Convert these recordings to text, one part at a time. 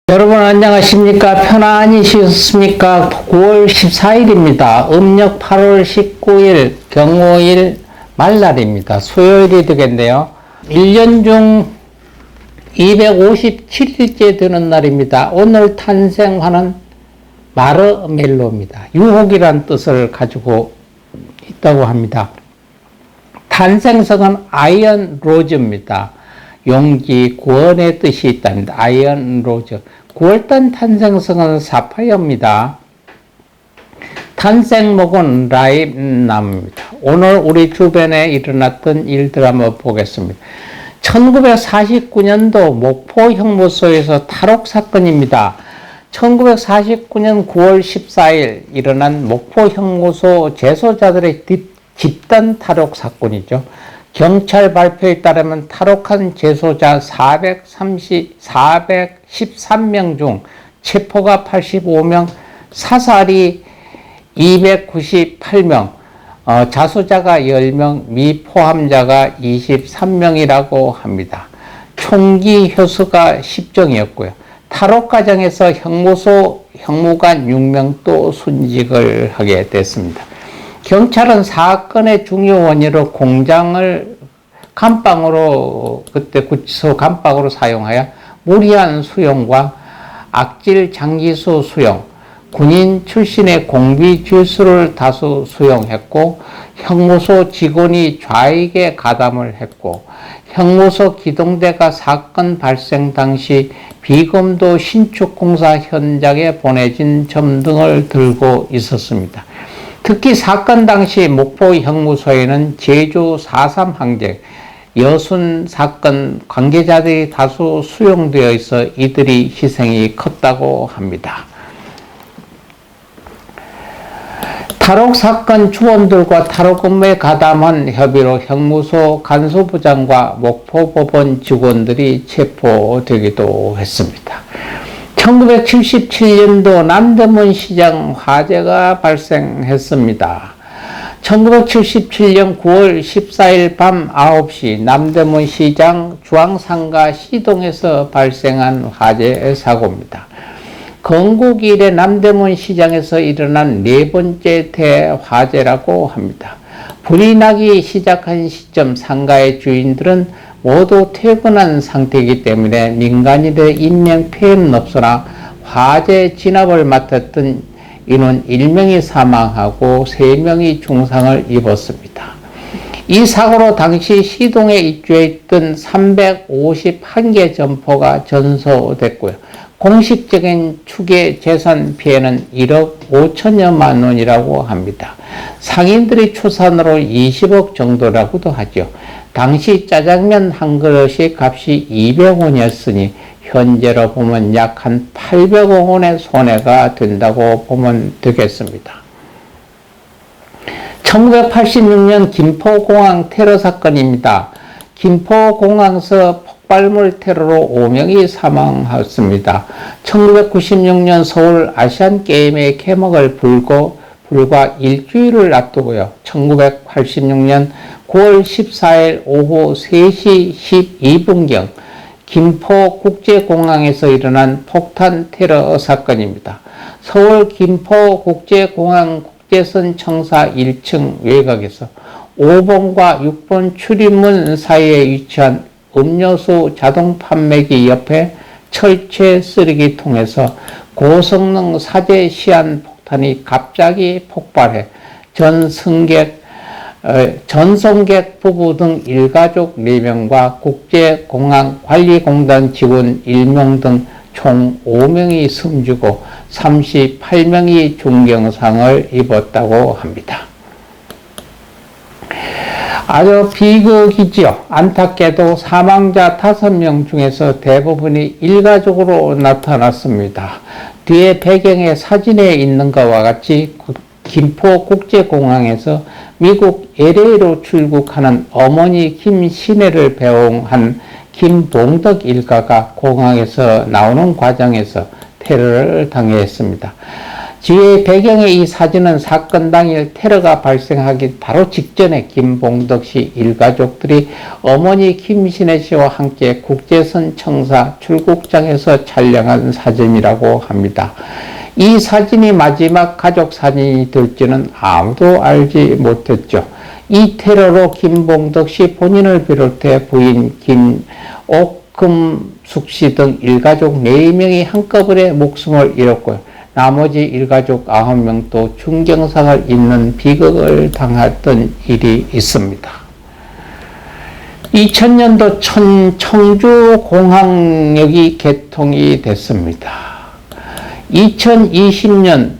여러분 안녕하십니까? 편안히 쉬셨습니까? 9월 14일입니다. 음력 8월 19일 경호일 말날입니다. 수요일이 되겠네요. 1년 중 257일째 되는 날입니다. 오늘 탄생하는 마르멜로입니다. 유혹이란 뜻을 가지고 있다고 합니다. 탄생석은 아이언 로즈입니다. 용기, 구원의 뜻이 있답니다. 아이언 로즈. 9월달 탄생석은 사파이어입니다. 탄생목은 라임나무입니다. 오늘 우리 주변에 일어났던 일들 한번 보겠습니다. 1949년도 목포 형무소에서 탈옥 사건입니다. 1949년 9월 14일 일어난 목포 형무소 재소자들의 집단 탈옥 사건이죠. 경찰 발표에 따르면 탈옥한 재소자 413명 중 체포가 85명, 사살이 298명, 자수자가 10명, 미포함자가 23명이라고 합니다. 총기 효수가 10정이었고요. 탈옥 과정에서 형무소 형무관 6명 또 순직을 하게 됐습니다. 경찰은 사건의 중요 원인으로 공장을 감방으로, 그때 구치소 감방으로 사용하여 무리한 수용과 악질 장기수 수용, 군인 출신의 공비 죄수를 다수 수용했고, 형무소 직원이 좌익에 가담을 했고, 형무소 기동대가 사건 발생 당시 비검도 신축 공사 현장에 보내진 점 등을 들고 있었습니다. 특히 사건 당시 목포 형무소에는 제주 4.3 항쟁, 여순 사건 관계자들이 다수 수용되어 있어 이들이 희생이 컸다고 합니다. 탈옥 사건 주원들과 탈옥 업무에 가담한 혐의로 형무소 간수부장과 목포법원 직원들이 체포되기도 했습니다. 1977년도 남대문 시장 화재가 발생했습니다. 1977년 9월 14일 밤 9시 남대문 시장 주황상가 시동에서 발생한 화재 사고입니다. 건국 이래 남대문 시장에서 일어난 네 번째 대화재라고 합니다. 불이 나기 시작한 시점 상가의 주인들은 모두 퇴근한 상태이기 때문에 민간인의 인명피해는 없으나 화재 진압을 맡았던 인원 1명이 사망하고 3명이 중상을 입었습니다. 이 사고로 당시 시동에 입주해 있던 351개 점포가 전소됐고요. 공식적인 추계 재산 피해는 1억 5천여만 원이라고 합니다. 상인들의 추산으로 20억 정도라고도 하죠. 당시 짜장면 한 그릇의 값이 200원이었으니 현재로 보면 약 한 800억 원의 손해가 된다고 보면 되겠습니다. 1986년 김포공항 테러 사건입니다. 김포공항서 폭발물 테러로 5명이 사망했습니다. 1996년 서울 아시안게임의 개막을 불과 일주일을 앞두고요. 1986년 9월 14일 오후 3시 12분경 김포국제공항에서 일어난 폭탄 테러 사건입니다. 서울 김포국제공항 국제선 청사 1층 외곽에서 5번과 6번 출입문 사이에 위치한 음료수 자동 판매기 옆에 철제 쓰레기통에서 고성능 사제 시한 폭탄이 갑자기 폭발해 전송객 부부 등 일가족 4명과 국제공항 관리공단 직원 1명 등 총 5명이 숨지고 38명이 중경상을 입었다고 합니다. 아주 비극이지요. 안타깝게도 사망자 5명 중에서 대부분이 일가족으로 나타났습니다. 뒤에 배경에 사진에 있는 것과 같이 김포국제공항에서 미국 LA로 출국하는 어머니 김신혜를 배웅한 김봉덕 일가가 공항에서 나오는 과정에서 테러를 당했습니다. 뒤에 배경의 이 사진은 사건 당일 테러가 발생하기 바로 직전에 김봉덕 씨 일가족들이 어머니 김신혜 씨와 함께 국제선 청사 출국장에서 촬영한 사진이라고 합니다. 이 사진이 마지막 가족 사진이 될지는 아무도 알지 못했죠. 이 테러로 김봉덕 씨 본인을 비롯해 부인 김옥금숙 씨 등 일가족 4명이 한꺼번에 목숨을 잃었고요. 나머지 일가족 9명도 중경상을 입는 비극을 당했던 일이 있습니다. 2000년도 청주공항역이 개통이 됐습니다. 2020년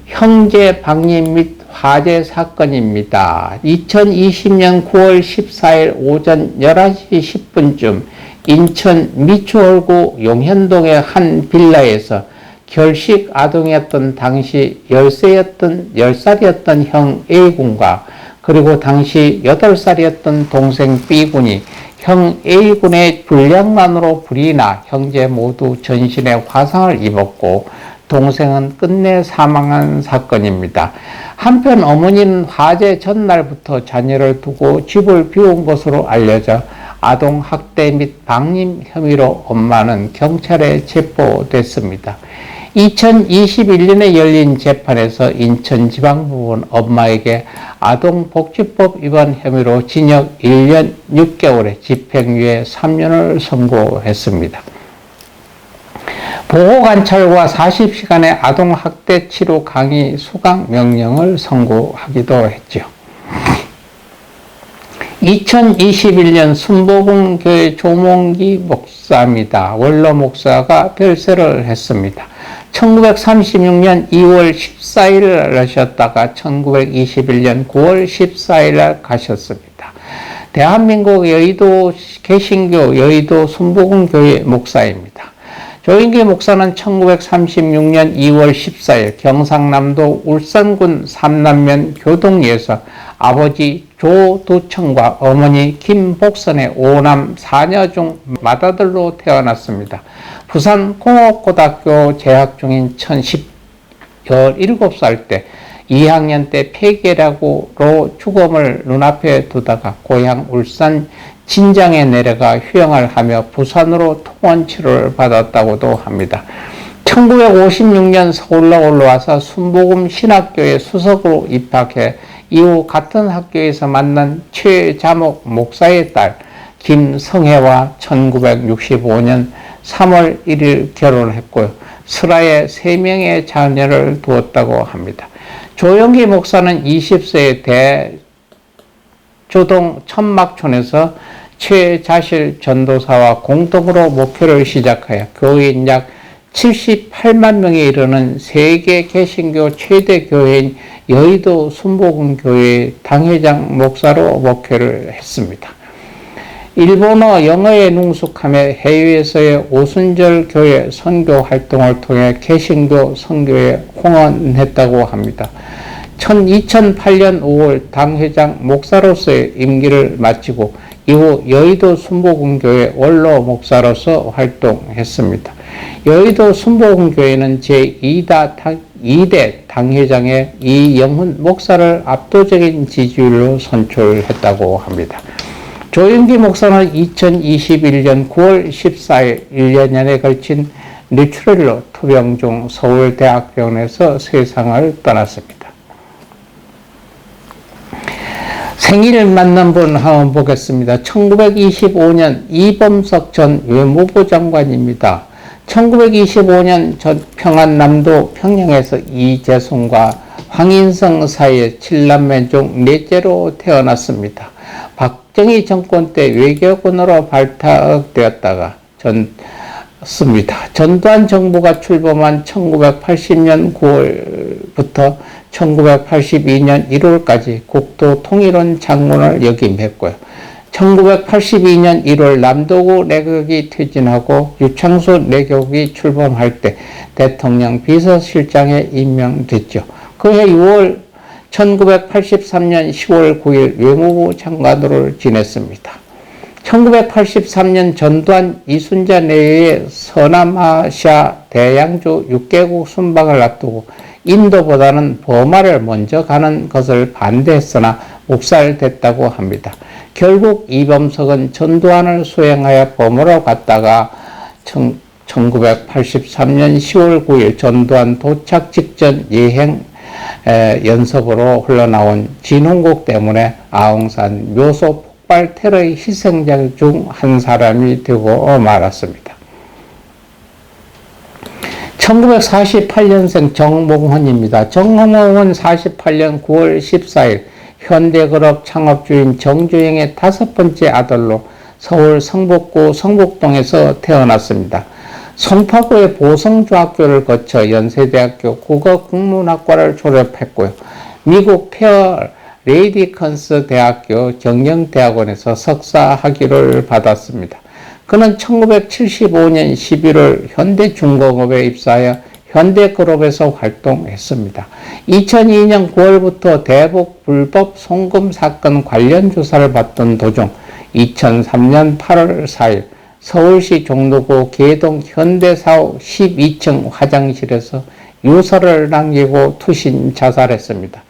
형제 방임 및 화재 사건입니다. 2020년 9월 14일 오전 11시 10분쯤 인천 미추홀구 용현동의 한 빌라에서 결식 아동이었던 당시 10살이었던 형 A군과 그리고 당시 8살이었던 동생 B군이 형 A군의 불량만으로 불이 나 형제 모두 전신에 화상을 입었고 동생은 끝내 사망한 사건입니다. 한편 어머니는 화재 전날부터 자녀를 두고 집을 비운 것으로 알려져 아동학대 및 방임 혐의로 엄마는 경찰에 체포됐습니다. 2021년에 열린 재판에서 인천지방법원 엄마에게 아동복지법 위반 혐의로 징역 1년 6개월에 집행유예 3년을 선고했습니다. 보호관찰과 40시간의 아동학대 치료 강의 수강 명령을 선고하기도 했죠. 2021년 순복음교회 조몽기 목사입니다. 원로 목사가 별세를 했습니다. 1936년 2월 14일 하셨다가 1921년 9월 14일 가셨습니다. 대한민국 여의도 개신교 여의도 순복음교회 목사입니다. 조인기 목사는 1936년 2월 14일 경상남도 울산군 삼남면 교동리에서 아버지 조두청과 어머니 김복선의 5남 4녀 중 맏아들로 태어났습니다. 부산 공업고등학교 재학 중인 17살 때 2학년 때 폐결핵으로 죽음을 눈앞에 두다가 고향 울산 진장에 내려가 휴양을 하며 부산으로 통원 치료를 받았다고도 합니다. 1956년 서울로 올라와서 순복음 신학교에 수석으로 입학해 이후 같은 학교에서 만난 최자목 목사의 딸 김성혜와 1965년 3월 1일 결혼했고요. 슬하에 3명의 자녀를 두었다고 합니다. 조영기 목사는 20세에 대조동 천막촌에서 최자실 전도사와 공동으로 목회를 시작하여 교인 약 78만 명에 이르는 세계 개신교 최대 교회인 여의도 순복음교회 당회장 목사로 목회를 했습니다. 일본어 영어에 능숙하며 해외에서의 오순절 교회 선교 활동을 통해 개신교 선교에 홍원했다고 합니다. 2008년 5월 당회장 목사로서의 임기를 마치고 이후 여의도 순복음교회 원로 목사로서 활동했습니다. 여의도 순복음교회는 제2대 당회장의 이영훈 목사를 압도적인 지지율로 선출했다고 합니다. 조영기 목사는 2021년 9월 14일 1년여에 걸친 뇌출혈로 투병 중 서울대학병원에서 세상을 떠났습니다. 생일 만난 분 한번 보겠습니다. 1925년 이범석 전 외무부 장관입니다. 1925년 전 평안남도 평양에서 이재송과 황인성 사이에 7남매 중 넷째로 태어났습니다. 박정희 정권 때 외교관으로 발탁되었다가 전두환 정부가 출범한 1980년 9월부터 1982년 1월까지 국토통일원 장관을 역임했고요. 1982년 1월 남도구 내각이 퇴진하고 유창수 내각이 출범할 때 대통령 비서실장에 임명됐죠. 그해 6월 1983년 10월 9일 외무부 장관으로 지냈습니다. 1983년 전두환 이순자 내외의 서남아시아 대양조 6개국 순방을 앞두고 인도보다는 버마를 먼저 가는 것을 반대했으나 묵살됐다고 합니다. 결국 이범석은 전두환을 수행하여 버마로 갔다가 1983년 10월 9일 전두환 도착 직전 예행 연습으로 흘러나온 진홍곡 때문에 아웅산 묘소 폭발 테러의 희생자 중 한 사람이 되고 말았습니다. 1948년생 정몽헌입니다. 정몽헌은 48년 9월 14일 현대그룹 창업주인 정주영의 5번째 아들로 서울 성북구 성북동에서 태어났습니다. 송파구의 보성중학교를 거쳐 연세대학교 국어국문학과를 졸업했고요. 미국 페어 레이디컨스 대학교 경영대학원에서 석사 학위를 받았습니다. 그는 1975년 11월 현대중공업에 입사하여 현대그룹에서 활동했습니다. 2002년 9월부터 대북 불법 송금 사건 관련 조사를 받던 도중 2003년 8월 4일 서울시 종로구 계동 현대사옥 12층 화장실에서 유서를 남기고 투신 자살했습니다.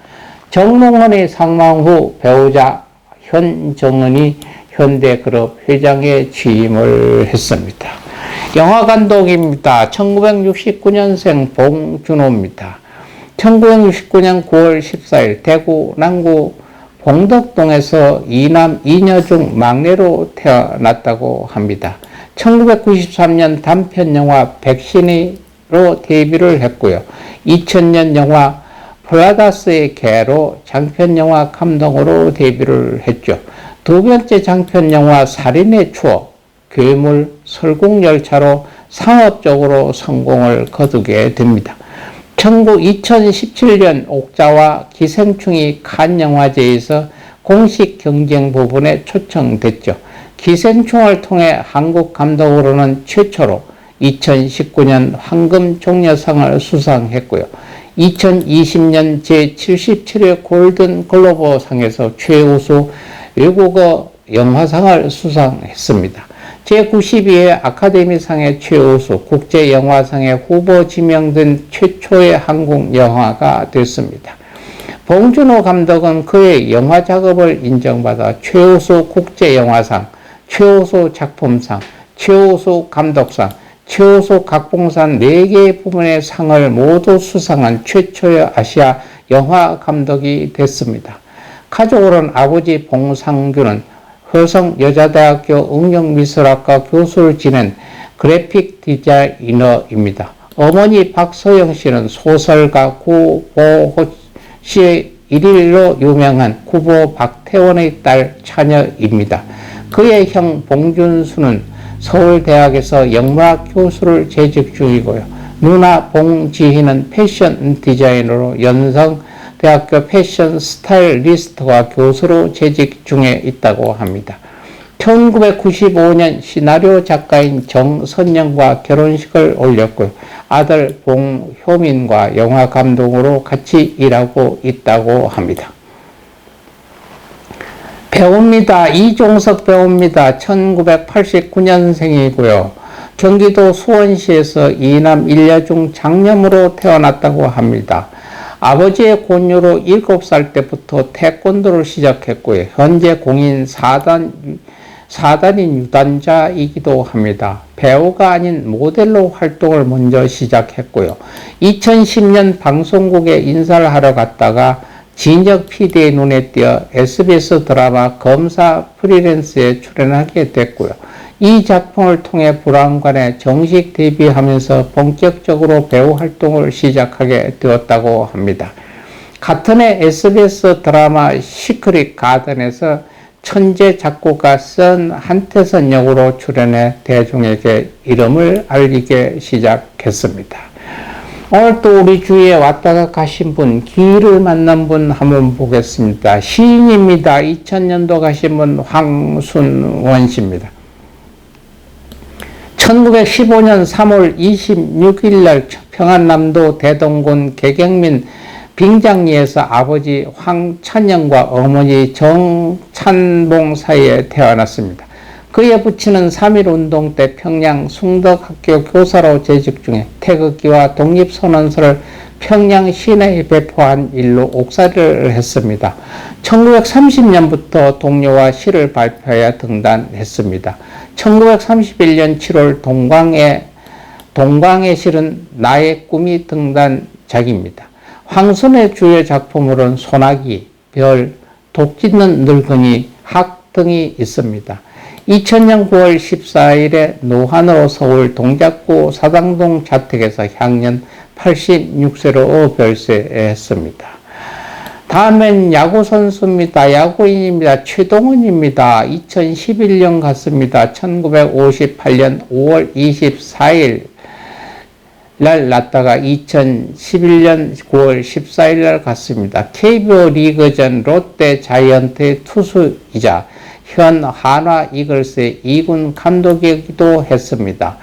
정몽헌의 사망 후 배우자 현정은이 현대그룹 회장에 취임을 했습니다. 영화감독입니다. 1969년생 봉준호입니다. 1969년 9월 14일 대구 남구 봉덕동에서 이남 이녀 중 막내로 태어났다고 합니다. 1993년 단편영화 백신이로 데뷔를 했고요. 2000년 영화 플라다스의 개로 장편영화 감독으로 데뷔를 했죠. 두 번째 장편영화 살인의 추억, 괴물, 설국열차로 상업적으로 성공을 거두게 됩니다. 2017년 옥자와 기생충이 칸 영화제에서 공식 경쟁 부분에 초청됐죠. 기생충을 통해 한국 감독으로는 최초로 2019년 황금종려상을 수상했고요. 2020년 제77회 골든글로버상에서 최우수 외국어 영화상을 수상했습니다. 제92회 아카데미상의 최우수 국제영화상에 후보 지명된 최초의 한국 영화가 됐습니다. 봉준호 감독은 그의 영화 작업을 인정받아 최우수 국제영화상, 최우수 작품상, 최우수 감독상, 최우수 각본상 4개의 부문의 상을 모두 수상한 최초의 아시아 영화 감독이 됐습니다. 가족으로는 아버지 봉상규는 허성여자대학교 응용미술학과 교수를 지낸 그래픽 디자이너입니다. 어머니 박서영 씨는 소설가 구보호 씨의 일일로 유명한 구보 박태원의 딸 차녀입니다. 그의 형 봉준수는 서울대학에서 영문학 교수를 재직 중이고요. 누나 봉지희는 패션 디자이너로 연성대학교 패션 스타일리스트와 교수로 재직 중에 있다고 합니다. 1995년 시나리오 작가인 정선영과 결혼식을 올렸고요. 아들 봉효민과 영화 감독으로 같이 일하고 있다고 합니다. 배우입니다. 이종석 배우입니다. 1989년생이고요. 경기도 수원시에서 이남 1녀 중 장녀으로 태어났다고 합니다. 아버지의 권유로 7살 때부터 태권도를 시작했고요. 현재 공인 4단인 유단자이기도 합니다. 배우가 아닌 모델로 활동을 먼저 시작했고요. 2010년 방송국에 인사를 하러 갔다가 진혁 PD의 눈에 띄어 SBS 드라마 검사 프리랜스에 출연하게 됐고요. 이 작품을 통해 불안관에 정식 데뷔하면서 본격적으로 배우 활동을 시작하게 되었다고 합니다. 같은 해 SBS 드라마 시크릿 가든에서 천재 작곡가 선 한태선 역으로 출연해 대중에게 이름을 알리게 시작했습니다. 오늘 또 우리 주위에 왔다가 가신 분, 길을 만난 분 한번 보겠습니다. 시인입니다. 2000년도 가신 분 황순원 씨입니다. 1915년 3월 26일 날 평안남도 대동군 개경민 빙장리에서 아버지 황찬영과 어머니 정찬봉 사이에 태어났습니다. 그의 부친은 3.1운동 때 평양 숭덕학교 교사로 재직 중에 태극기와 독립선언서를 평양 시내에 배포한 일로 옥살이를 했습니다. 1930년부터 동요와 시를 발표하여 등단했습니다. 1931년 7월 동광의 실은 나의 꿈이 등단작입니다. 황선의 주요 작품으로는 소나기, 별, 독 짖는 늙은이, 학 등이 있습니다. 2000년 9월 14일에 노환으로 서울 동작구 사당동 자택에서 향년 86세로 별세했습니다. 다음엔 야구선수입니다. 야구인입니다. 최동원입니다. 2011년 갔습니다. 1958년 5월 24일 날 났다가 2011년 9월 14일 날 갔습니다. KBO 리그전 롯데 자이언트의 투수이자 현 한화 이글스의 2군 감독이기도 했습니다.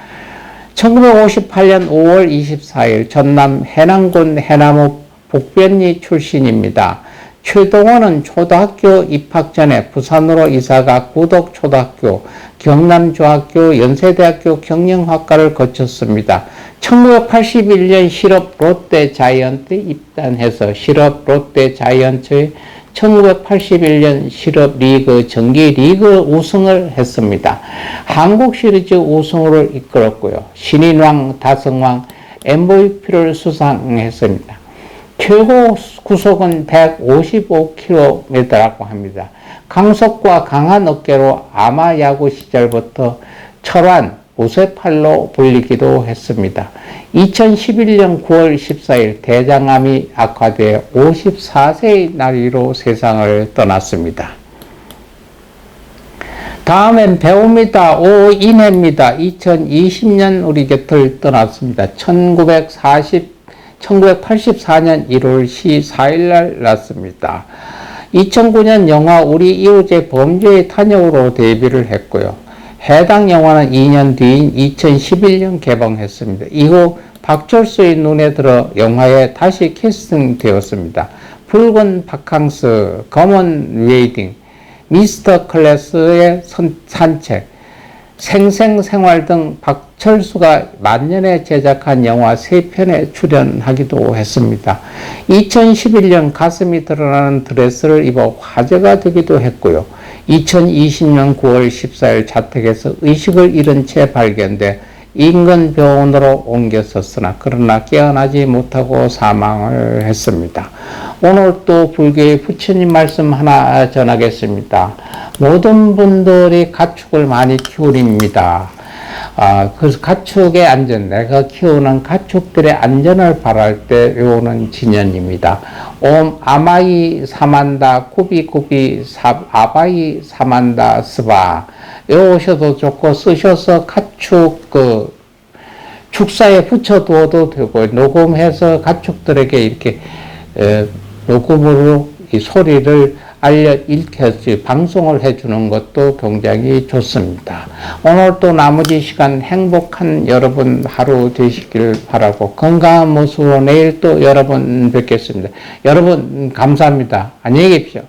1958년 5월 24일 전남 해남군 해남읍 복변리 출신입니다. 최동원은 초등학교 입학 전에 부산으로 이사가 구덕초등학교, 경남중학교, 연세대학교 경영학과를 거쳤습니다. 1981년 실업 롯데 자이언트에 입단해서 실업 롯데 자이언트의 1981년 실업 리그 정기 리그 우승을 했습니다. 한국 시리즈 우승을 이끌었고요. 신인왕, 다성왕, MVP를 수상했습니다. 최고 구속은 155km라고 합니다. 강속과 강한 어깨로 아마 야구 시절부터 철환, 우세팔로 불리기도 했습니다. 2011년 9월 14일 대장암이 악화되어 54세의 나이로 세상을 떠났습니다. 다음엔 배우입니다. 오인혜입니다. 2020년 우리 곁을 떠났습니다. 1984년 1월 14일 날 났습니다. 2009년 영화 우리 이웃의 범죄의 탄력으로 데뷔를 했고요. 해당 영화는 2년 뒤인 2011년 개봉했습니다. 이후 박철수의 눈에 들어 영화에 다시 캐스팅되었습니다. 붉은 바캉스, 검은 웨이딩, 미스터 클래스의 산책, 생생생활 등 박철수가 만년에 제작한 영화 3편에 출연하기도 했습니다. 2011년 가슴이 드러나는 드레스를 입어 화제가 되기도 했고요. 2020년 9월 14일 자택에서 의식을 잃은 채 발견돼 인근병원으로 옮겼었으나 그러나 깨어나지 못하고 사망을 했습니다. 오늘 또 불교의 부처님 말씀 하나 전하겠습니다. 모든 분들이 가축을 많이 키우립니다. 그래서 가축의 안전, 내가 키우는 가축들의 안전을 바랄 때 외우는 진연입니다. 옴 아마이 사만다 쿠비쿠비 아바이 사만다 스바 외우셔도 좋고 쓰셔서 가축 축사에 붙여두어도 되고 녹음해서 가축들에게 이렇게 녹음으로 이 소리를 읽혀서 방송을 해주는 것도 굉장히 좋습니다. 오늘 또 나머지 시간 행복한 여러분 하루 되시길 바라고 건강한 모습으로 내일 또 여러분 뵙겠습니다. 여러분 감사합니다. 안녕히 계십시오.